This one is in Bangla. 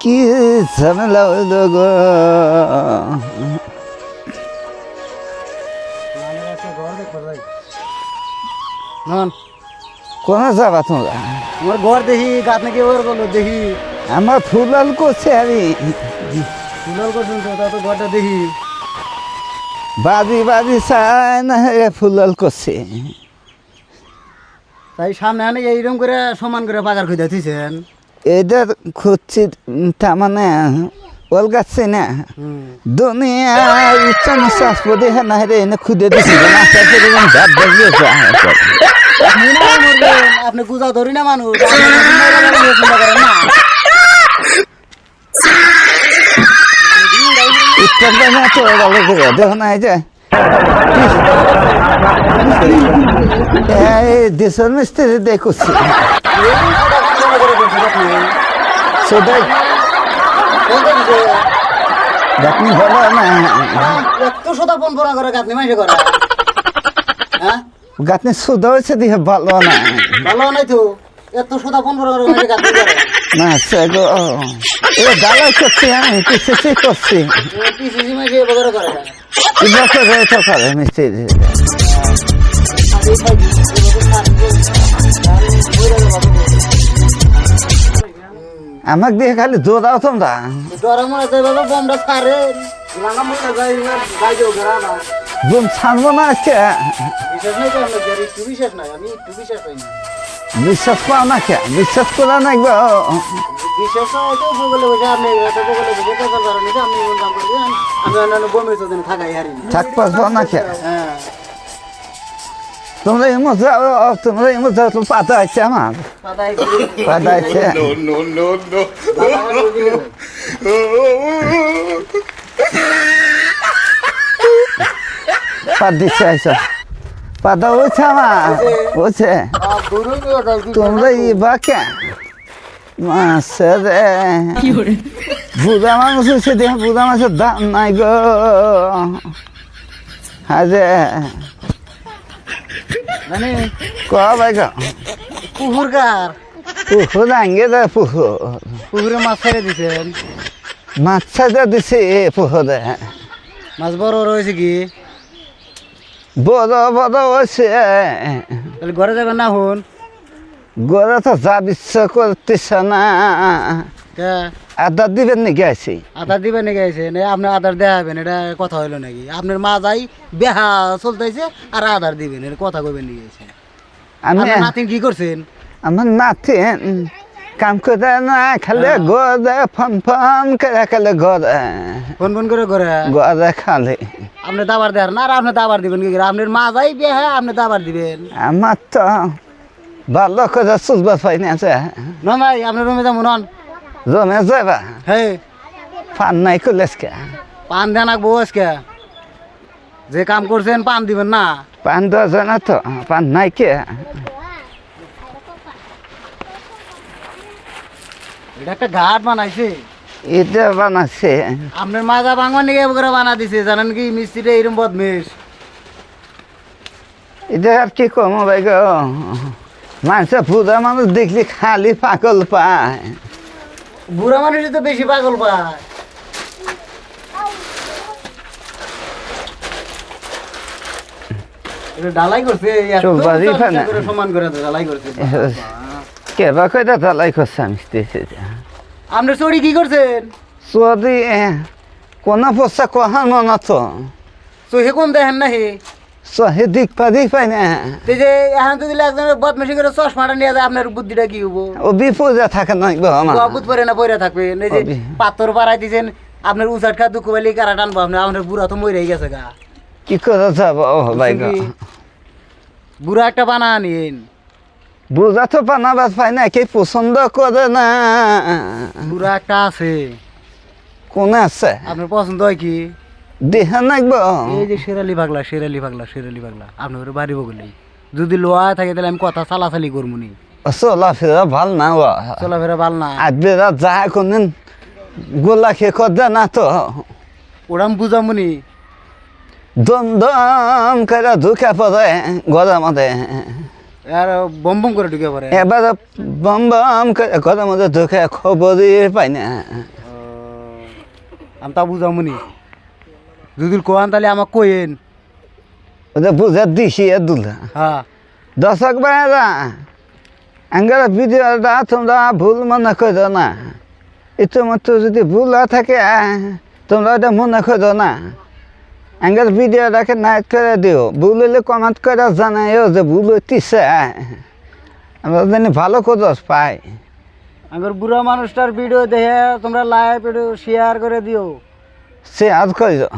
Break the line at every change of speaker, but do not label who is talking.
কি ঝামেলা হইল গো। কোনে যাবা তোমরা?
আমার ঘর দেখি গাছ নাকি ওর বলো দেখি
আমার ফুলাল করছে আমি
ফুলাল করছেন তো তা তো ঘরটা দেখি
বাজি বাজি চায় না ফুলাল করছে।
তাই সামনে আনে এইরকম করে সমান করে পাকার খুঁজে দিয়েছেন।
এটা খুঁজছি তার মানে ওল গাছে না দুনিয়া ইচ্ছা নিঃশ্বাস পদে হ্যাঁ না রে এনে খুঁজে দিছি
আপনি গুজা ধরি না মানুষ
দেখো না এই যে দেশের মিস্ত্রি দেখছি সেটাই গাঁথনি ভালো না
এত সোদা ফোন ফোনা করে গাঁথনি মাইসে করে হ্যাঁ
গাঁথনি সুদা হয়েছে দিয়ে ভালো না
ভালো নাই তো এত সোদা ফোন ফোনা করে মাইসে গাঁথনি করে
না সে গো এ ডালাই করছি আমি পিছিয়ে করছি
পিসিসি মাইসে বগরে করে
বছর তো করে মিস্ত্রি আমাকে দিয়ে খালি দৌড়াও তোমরা
ডরা মনে হয় বাবা বোমটা ছাড়ে লাগা মনে যায় যাই দেও গরা না
বোম ছাড়বো না আজকে
বিশ্বাস নাই তো আমরা গরি একটু বিশ্বাস নাই আমি একটু বিশ্বাস পাই না
বিশ্বাস পাও না কে বিশ্বাস করা না গো
বিশ্বাস হয় তো বলে বসে আপনি এটা তো বলে বসে তো কারণ এটা আমি মন কাম করি আমি অন্যান্য বোমে তো দিন থাকাই হারি
থাক পাও না কে
হ্যাঁ
তোমরা এমন যাও তোমরা এমন যাও তো পাতা আছে আমার
পাতাই
পাতা আছে পাত দিচ্ছে আইসা পাতা হয়েছে আমার হয়েছে তোমরা ই বাকে মাছে রে বুড়া মানুষ হয়েছে দেখে বুড়া মাছের দাম নাই গো হাজে
মানে
ক ভাই গো
পুকুরকার
পুকুর আঙ্গে দে পুকুর
পুকুরে মাছ ছেড়ে দিছেন
মাছ ছাড়া দিছে পুকুরে
মাছ বড় বড় হয়েছে কি
বড় বড় হয়েছে
তাহলে ঘরে যাবেন না হন
গড়ে তো যাব ইচ্ছা করতেছে না আদা দিবেন নাকি আছি
আধার দিবেন নাকি আছে না আপনার আধার দেখাবেন এটা কথা হইলো নাকি আপনার মা যাই বেহা চলতেছে আর আধার দিবেন এটা কথা কইবেন নাকি আছে
আমি
নাতিন কি করছেন
আমার নাতি কাম করে না খালে গড়ে ফন ফন করে খালে গড়ে
ফোন ফোন করে ঘরে
গড়ে খালে
আপনি দাবার দেন না আর আপনি দাবার দিবেন কি করে আপনার মা যাই বেহা আপনি দাবার দিবেন
আমার তো ভালো করে চুলবার পাই না আছে
না ভাই আপনার রুমে যাবো নন
জমে যাবা
হে
পান নাই করলেসকে
পান দেন আঁকবো আজকে যে কাম করছেন পান দিবেন না
পান দেওয়া যায় না তো পান নাই কে
এটা একটা ঘাট বানাইছে
এটা বানাচ্ছে
আপনার মাজা ভাঙবার নিয়ে করে বানা দিছে জানেন কি মিস্ত্রিটা এরকম বদমেশ
এটা আর কি কম ভাই গো মানুষের বুড়া মানুষ দেখলি খালি পাগল পায়
বুড়া মানুষই তো বেশি পাগল পায় এটা ডালাই করছে এত
চৌবাড়ি
উঁচা
ফানা।
করে সমান করে ডালাই করছে
কেবা কয়টা তালাই করছে আমি
আপনার চড়ি কি করছেন
যদি কোন পোষা কহান মনে তো
চোখে কোন দেখেন না হে
সহে দিক পাই না
এই যে এখন তো দিলে একজনের বদমেশি করে চশমাটা নিয়ে যায় আপনার বুদ্ধিটা কি হবো
ও বিপদে থাকে না গো আমার
বুধ পরে না পরে থাকবেন এই যে
অবি।
পাথর পাড়াই দিয়েছেন আপনার উচাট খা দুঃখ পাইলে কারা টানবো আপনার বুড়া তো মরে গেছে গা
কি করে যাব ও ভাই গো
বুড়া একটা বানা নিন
বুঝা তো বানাবার পাই না কে পছন্দ করে না
বুড়া একটা আছে
কোনে আছে
আপনার পছন্দ হয় কি
দেহা নাকবো
এই যে শেরালি পাগলা আপনার বাড়ি বগলেই যদি লোয়া থাকে তাহলে আমি কথা চালাচালি করবো নি
চলাফেরা ভাল না ও
চলাফেরা ভাল না
আজবেরা যা কোনদিন গোলা খেয়ে করে না তো
ওরাম বুঝামো নি
দম দম করে ঢুকে পড়ে ঘরের মধ্যে
আর বম বম করে ঢুকে পড়ে
এবার বম বম করে ঘরের মধ্যে ঢুকে খবরই পাই না
আমি তা বুঝামুনি যদি কোয়ান তাহলে আমাকে কইেন।
ওদের বুঝে দিছি দুলা
হ্যাঁ
দর্শক ভাইরা আঙ্গার ভিডিওটা তোমরা ভুল মনে করো না, ইতিমধ্যে যদি ভুল থাকে তোমরা ওটা মনে করো না। আঙ্গার ভিডিওটাকে নাইট করে দিও, ভুল হলে কমেন্ট করে জানাইও যে ভুল হইতেছে, আমরা জানি ভালো খোঁজ পাই।
আমার বুড়া মানুষটার ভিডিও দেখে তোমরা লাইভ ভিডিও শেয়ার করে দিও।
সে আজ করিও।